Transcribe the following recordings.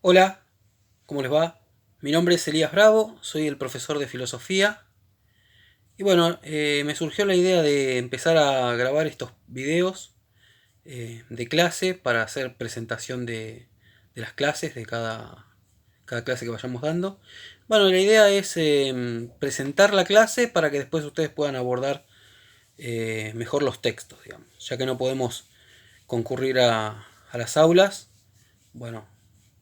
Hola, ¿cómo les va? Mi nombre es Elías Bravo, soy el profesor de filosofía y bueno, me surgió la idea de empezar a grabar estos videos de clase para hacer presentación de las clases, de cada clase que vayamos dando. Bueno, la idea es presentar la clase para que después ustedes puedan abordar mejor los textos, digamos. Ya que no podemos concurrir a las aulas, bueno,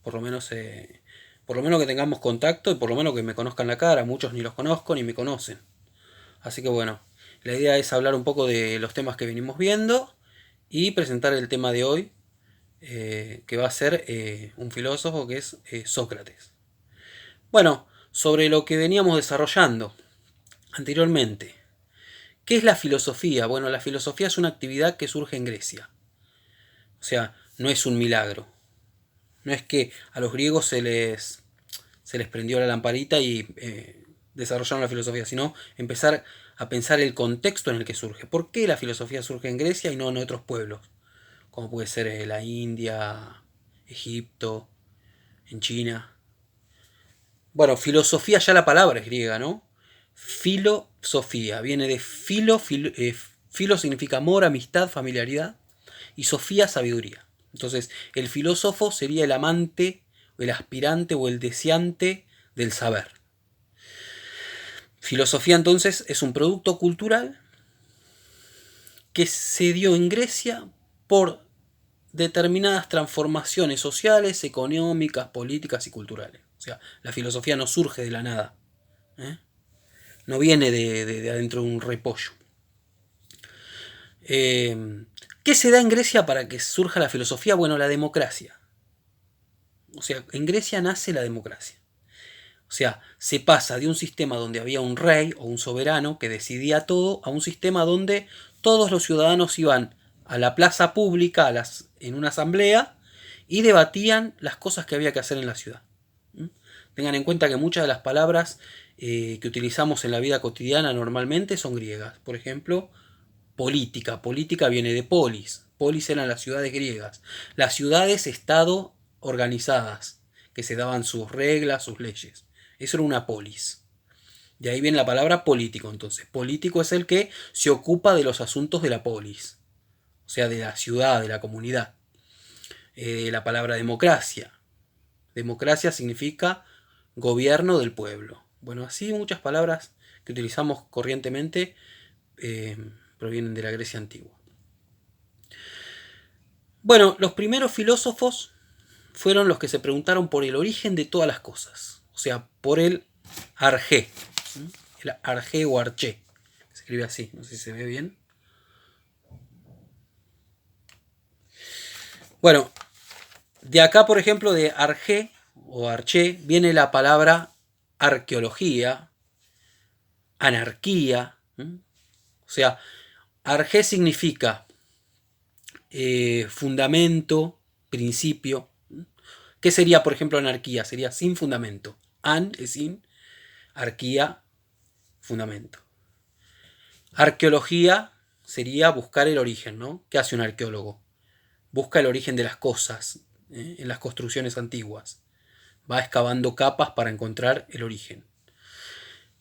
por lo menos por lo menos que tengamos contacto y por lo menos que me conozcan la cara. Muchos ni los conozco ni me conocen. Así que bueno, la idea es hablar un poco de los temas que venimos viendo y presentar el tema de hoy, que va a ser un filósofo que es Sócrates. Bueno, sobre lo que veníamos desarrollando anteriormente. ¿Qué es la filosofía? Bueno, la filosofía es una actividad que surge en Grecia. O sea, no es un milagro. No es que a los griegos se les prendió la lamparita y desarrollaron la filosofía, sino empezar a pensar el contexto en el que surge. ¿Por qué la filosofía surge en Grecia y no en otros pueblos? Como puede ser la India, Egipto, en China. Bueno, filosofía ya la palabra es griega, ¿no? Filosofía, viene de filo significa amor, amistad, familiaridad, y sofía, sabiduría. Entonces, el filósofo sería el amante, el aspirante o el deseante del saber. Filosofía entonces es un producto cultural que se dio en Grecia por determinadas transformaciones sociales, económicas, políticas y culturales. O sea, la filosofía no surge de la nada, ¿eh? No viene de adentro de un repollo. ¿Qué se da en Grecia para que surja la filosofía? Bueno, la democracia. O sea, en Grecia nace la democracia. O sea, se pasa de un sistema donde había un rey o un soberano que decidía todo a un sistema donde todos los ciudadanos iban a la plaza pública, en una asamblea, y debatían las cosas que había que hacer en la ciudad. Tengan en cuenta que muchas de las palabras que utilizamos en la vida cotidiana normalmente son griegas. Por ejemplo, política. Política viene de polis. Polis eran las ciudades griegas. Las ciudades-estado organizadas, que se daban sus reglas, sus leyes. Eso era una polis. De ahí viene la palabra político, entonces. Político es el que se ocupa de los asuntos de la polis, o sea, de la ciudad, de la comunidad. La palabra democracia. Democracia significa gobierno del pueblo. Bueno, así muchas palabras que utilizamos corrientemente eh, provienen de la Grecia antigua. Bueno, los primeros filósofos fueron los que se preguntaron por el origen de todas las cosas, o sea, por el arjé, el arjé o arché, se escribe así, no sé si se ve bien. Bueno, de acá, por ejemplo, de arjé o arché, viene la palabra arqueología, anarquía, o sea, arjé significa fundamento, principio. ¿Qué sería, por ejemplo, anarquía? Sería sin fundamento. An es sin, arquía, fundamento. Arqueología sería buscar el origen, ¿no? ¿Qué hace un arqueólogo? Busca el origen de las cosas en las construcciones antiguas. Va excavando capas para encontrar el origen.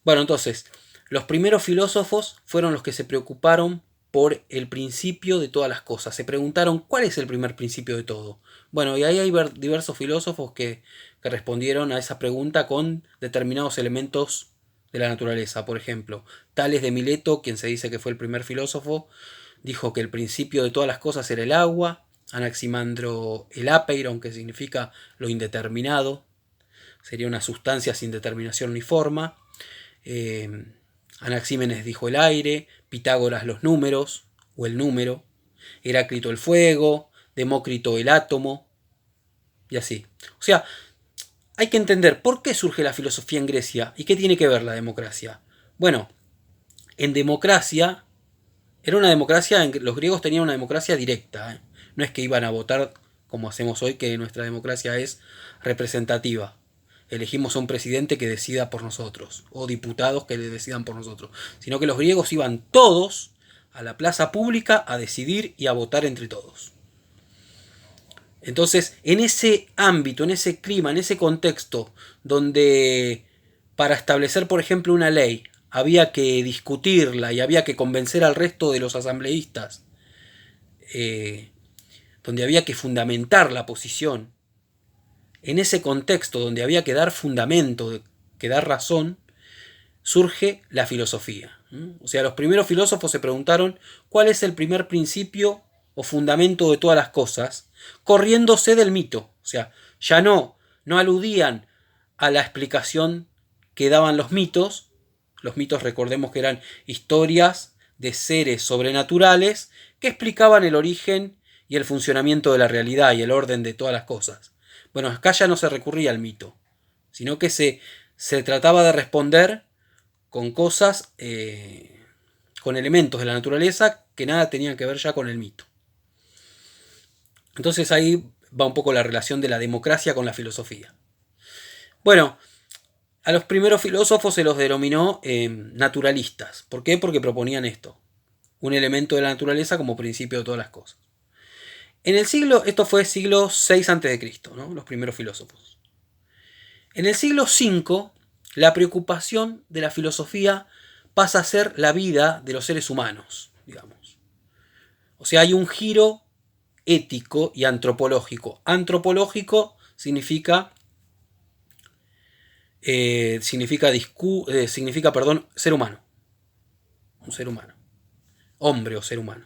Bueno, entonces, los primeros filósofos fueron los que se preocuparon por el principio de todas las cosas. Se preguntaron cuál es el primer principio de todo. Bueno, y ahí hay diversos filósofos que respondieron a esa pregunta con determinados elementos de la naturaleza. Por ejemplo, Tales de Mileto, quien se dice que fue el primer filósofo, dijo que el principio de todas las cosas era el agua. Anaximandro el apeiron, que significa lo indeterminado, sería una sustancia sin determinación ni forma. Eh, Anaxímenes dijo el aire, Pitágoras los números o el número, Heráclito el fuego, Demócrito el átomo y así. O sea, hay que entender por qué surge la filosofía en Grecia y qué tiene que ver la democracia. Bueno, en democracia, era una democracia, los griegos tenían una democracia directa, ¿eh? No es que iban a votar como hacemos hoy, que nuestra democracia es representativa. Elegimos a un presidente que decida por nosotros, o diputados que le decidan por nosotros, sino que los griegos iban todos a la plaza pública a decidir y a votar entre todos. Entonces, en ese ámbito, en ese clima, en ese contexto, donde para establecer, por ejemplo, una ley, había que discutirla y había que convencer al resto de los asambleístas, eh, donde había que fundamentar la posición, en ese contexto donde había que dar fundamento, que dar razón, surge la filosofía. O sea, los primeros filósofos se preguntaron cuál es el primer principio o fundamento de todas las cosas, corriéndose del mito. O sea, ya no aludían a la explicación que daban los mitos. Los mitos, recordemos que eran historias de seres sobrenaturales que explicaban el origen y el funcionamiento de la realidad y el orden de todas las cosas. Bueno, acá ya no se recurría al mito, sino que se trataba de responder con cosas, con elementos de la naturaleza que nada tenían que ver ya con el mito. Entonces ahí va un poco la relación de la democracia con la filosofía. Bueno, a los primeros filósofos se los denominó naturalistas. ¿Por qué? Porque proponían esto, un elemento de la naturaleza como principio de todas las cosas. Esto fue siglo VI a.C., ¿no? Los primeros filósofos. En el siglo V, la preocupación de la filosofía pasa a ser la vida de los seres humanos, digamos. O sea, hay un giro ético y antropológico. Antropológico significa ser humano. Un ser humano. Hombre o ser humano.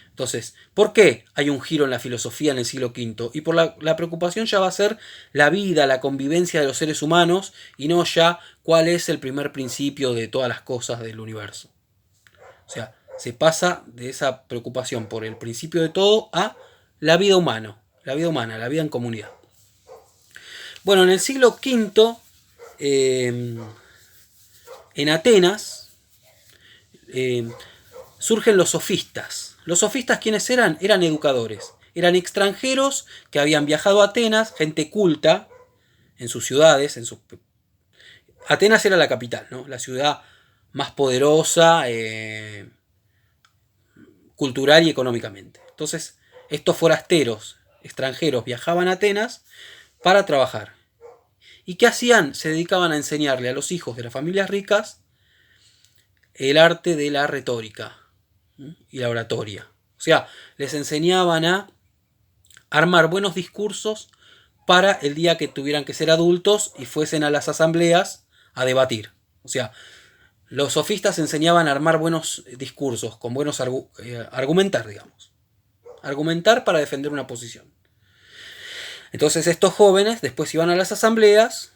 Entonces, ¿por qué hay un giro en la filosofía en el siglo V? Y por la preocupación ya va a ser la vida, la convivencia de los seres humanos y no ya cuál es el primer principio de todas las cosas del universo. O sea, se pasa de esa preocupación por el principio de todo a la vida humana, la vida en comunidad. Bueno, en el siglo V, en Atenas, surgen los sofistas. Los sofistas, ¿quiénes eran? Eran educadores. Eran extranjeros que habían viajado a Atenas, gente culta, en sus ciudades. Atenas era la capital, ¿no? La ciudad más poderosa, cultural y económicamente. Entonces, estos forasteros extranjeros viajaban a Atenas para trabajar. ¿Y qué hacían? Se dedicaban a enseñarle a los hijos de las familias ricas el arte de la retórica y la oratoria. O sea, les enseñaban a armar buenos discursos para el día que tuvieran que ser adultos y fuesen a las asambleas a debatir. O sea, los sofistas enseñaban a armar buenos discursos, con buenos argumentar, digamos. Argumentar para defender una posición. Entonces estos jóvenes después iban a las asambleas,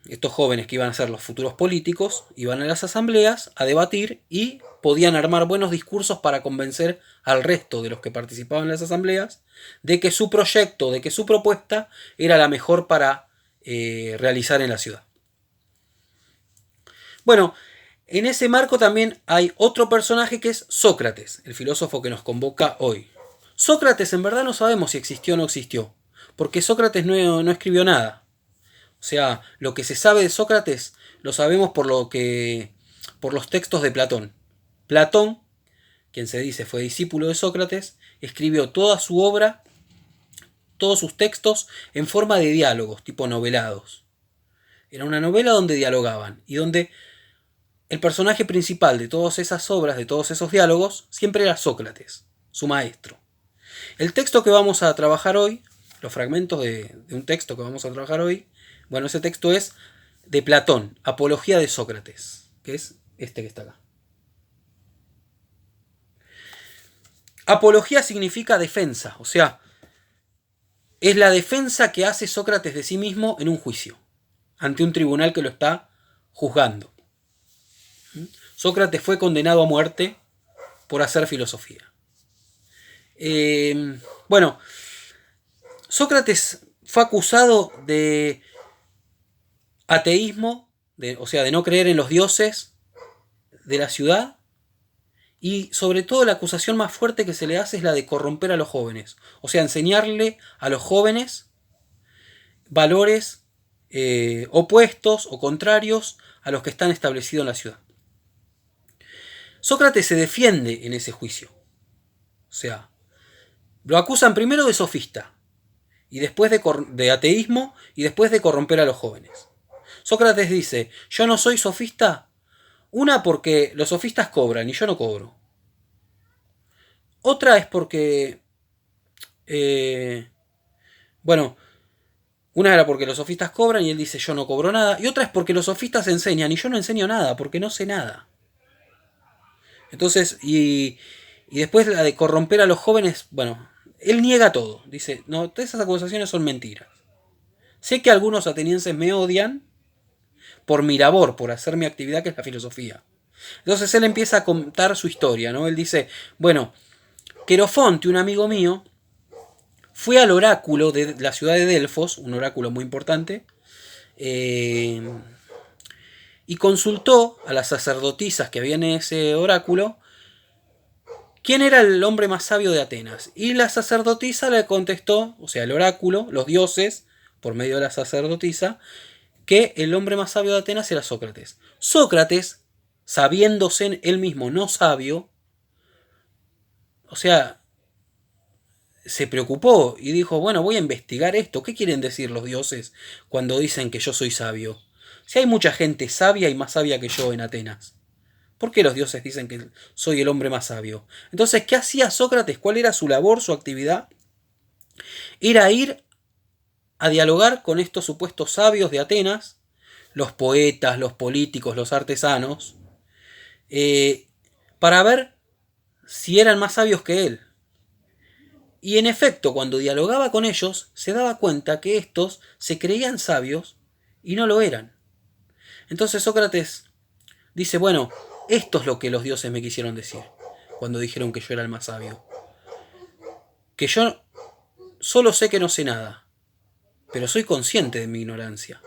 estos jóvenes que iban a ser los futuros políticos, iban a las asambleas a debatir y podían armar buenos discursos para convencer al resto de los que participaban en las asambleas de que su proyecto, de que su propuesta era la mejor para realizar en la ciudad. Bueno, en ese marco también hay otro personaje que es Sócrates, el filósofo que nos convoca hoy. Sócrates en verdad no sabemos si existió o no existió, porque Sócrates no escribió nada. O sea, lo que se sabe de Sócrates lo sabemos por los textos de Platón. Platón, quien se dice fue discípulo de Sócrates, escribió toda su obra, todos sus textos en forma de diálogos, tipo novelados. Era una novela donde dialogaban y donde el personaje principal de todas esas obras, de todos esos diálogos, siempre era Sócrates, su maestro. El texto que vamos a trabajar hoy, los fragmentos de un texto que vamos a trabajar hoy, bueno, ese texto es de Platón, Apología de Sócrates, que es este que está acá. Apología significa defensa, o sea, es la defensa que hace Sócrates de sí mismo en un juicio, ante un tribunal que lo está juzgando. Sócrates fue condenado a muerte por hacer filosofía. Bueno, Sócrates fue acusado de ateísmo, o sea, de no creer en los dioses de la ciudad, y sobre todo la acusación más fuerte que se le hace es la de corromper a los jóvenes, o sea, enseñarle a los jóvenes valores opuestos o contrarios a los que están establecidos en la ciudad. Sócrates se defiende en ese juicio, o sea, lo acusan primero de sofista, y después de ateísmo y después de corromper a los jóvenes. Sócrates dice, yo no soy sofista, una porque los sofistas cobran y yo no cobro. Otra es porque, eh, bueno, una era porque los sofistas cobran y él dice yo no cobro nada, y otra es porque los sofistas enseñan y yo no enseño nada, porque no sé nada. Entonces, y después la de corromper a los jóvenes, bueno, él niega todo, dice, no, todas esas acusaciones son mentiras. Sé que algunos atenienses me odian por mi labor, por hacer mi actividad que es la filosofía. Entonces él empieza a contar su historia, ¿no? Él dice, bueno, Querofonte, un amigo mío, fue al oráculo de la ciudad de Delfos, un oráculo muy importante, eh, y consultó a las sacerdotisas que había en ese oráculo quién era el hombre más sabio de Atenas. Y la sacerdotisa le contestó, o sea, el oráculo, los dioses, por medio de la sacerdotisa, que el hombre más sabio de Atenas era Sócrates. Sócrates, sabiéndose él mismo no sabio, o sea, se preocupó y dijo, bueno, voy a investigar esto. ¿Qué quieren decir los dioses cuando dicen que yo soy sabio? Si hay mucha gente sabia y más sabia que yo en Atenas, ¿por qué los dioses dicen que soy el hombre más sabio? Entonces, ¿qué hacía Sócrates? ¿Cuál era su labor, su actividad? Era ir a dialogar con estos supuestos sabios de Atenas, los poetas, los políticos, los artesanos, eh, para ver si eran más sabios que él. Y en efecto, cuando dialogaba con ellos, se daba cuenta que estos se creían sabios y no lo eran. Entonces Sócrates dice, bueno, esto es lo que los dioses me quisieron decir cuando dijeron que yo era el más sabio. Que yo solo sé que no sé nada, pero soy consciente de mi ignorancia.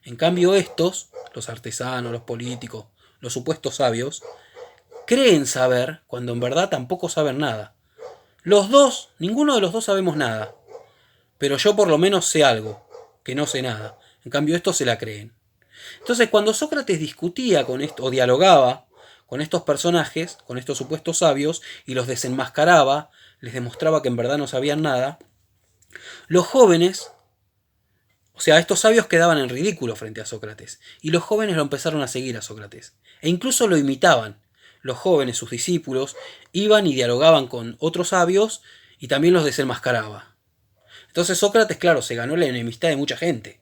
En cambio estos, los artesanos, los políticos, los supuestos sabios, creen saber cuando en verdad tampoco saben nada. Los dos, ninguno de los dos sabemos nada, pero yo por lo menos sé algo, que no sé nada. En cambio estos se la creen. Entonces cuando Sócrates discutía con esto, o dialogaba con estos personajes, con estos supuestos sabios, y los desenmascaraba, les demostraba que en verdad no sabían nada, los jóvenes, o sea, estos sabios quedaban en ridículo frente a Sócrates, y los jóvenes lo empezaron a seguir a Sócrates, e incluso lo imitaban. Los jóvenes, sus discípulos, iban y dialogaban con otros sabios y también los desenmascaraba. Entonces Sócrates, claro, se ganó la enemistad de mucha gente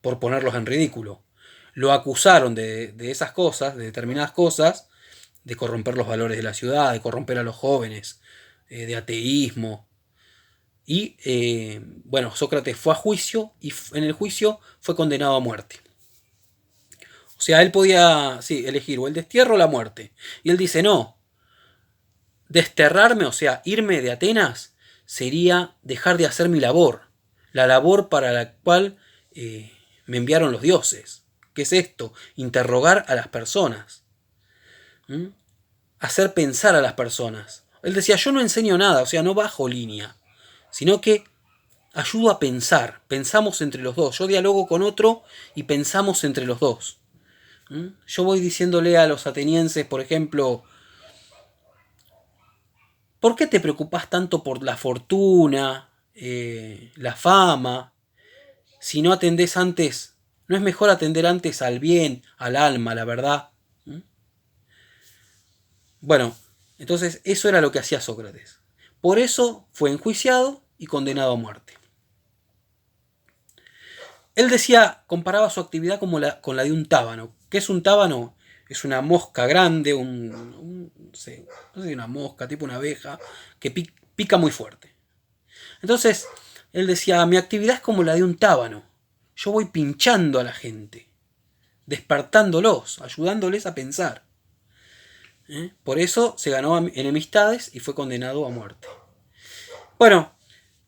por ponerlos en ridículo. Lo acusaron de esas cosas, de determinadas cosas, de corromper los valores de la ciudad, de corromper a los jóvenes, de ateísmo. Y bueno, Sócrates fue a juicio y en el juicio fue condenado a muerte. O sea, él podía, sí, elegir o el destierro o la muerte. Y él dice, no, desterrarme, o sea, irme de Atenas, sería dejar de hacer mi labor. La labor para la cual me enviaron los dioses. ¿Qué es esto? Interrogar a las personas. ¿Mm? Hacer pensar a las personas. Él decía, yo no enseño nada, o sea, no bajo línea, sino que ayudo a pensar. Pensamos entre los dos. Yo dialogo con otro y pensamos entre los dos. Yo voy diciéndole a los atenienses, por ejemplo, ¿por qué te preocupas tanto por la fortuna, la fama, si no atendés antes? ¿No es mejor atender antes al bien, al alma, a la verdad? Bueno, entonces eso era lo que hacía Sócrates. Por eso fue enjuiciado y condenado a muerte. Él decía, comparaba su actividad como con la de un tábano. ¿Qué es un tábano? Es una mosca grande, no sé una mosca, tipo una abeja, que pica muy fuerte. Entonces, él decía, mi actividad es como la de un tábano. Yo voy pinchando a la gente, despertándolos, ayudándoles a pensar. Por eso se ganó enemistades y fue condenado a muerte. Bueno,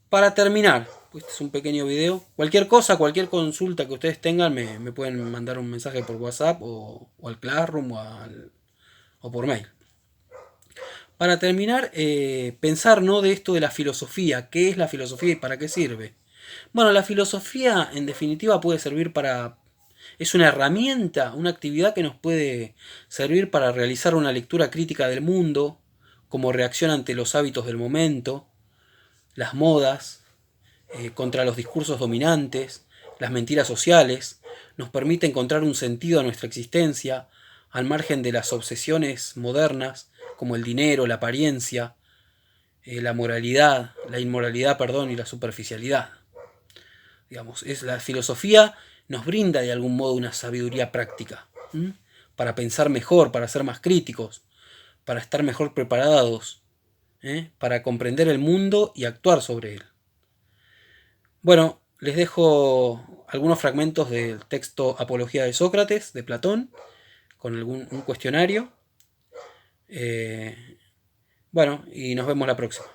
para terminar, este es un pequeño video. Cualquier cosa, cualquier consulta que ustedes tengan, me pueden mandar un mensaje por WhatsApp o al Classroom o por mail. Para terminar, pensar, ¿no?, de esto de la filosofía. ¿Qué es la filosofía y para qué sirve? Bueno, la filosofía en definitiva puede servir para... Es una herramienta, una actividad que nos puede servir para realizar una lectura crítica del mundo, como reacción ante los hábitos del momento, las modas, contra los discursos dominantes, las mentiras sociales, nos permite encontrar un sentido a nuestra existencia, al margen de las obsesiones modernas, como el dinero, la apariencia, la moralidad, la inmoralidad, perdón, y la superficialidad. Digamos, la filosofía nos brinda de algún modo una sabiduría práctica, para pensar mejor, para ser más críticos, para estar mejor preparados, para comprender el mundo y actuar sobre él. Bueno, les dejo algunos fragmentos del texto Apología de Sócrates, de Platón, con un cuestionario. Bueno, y nos vemos la próxima.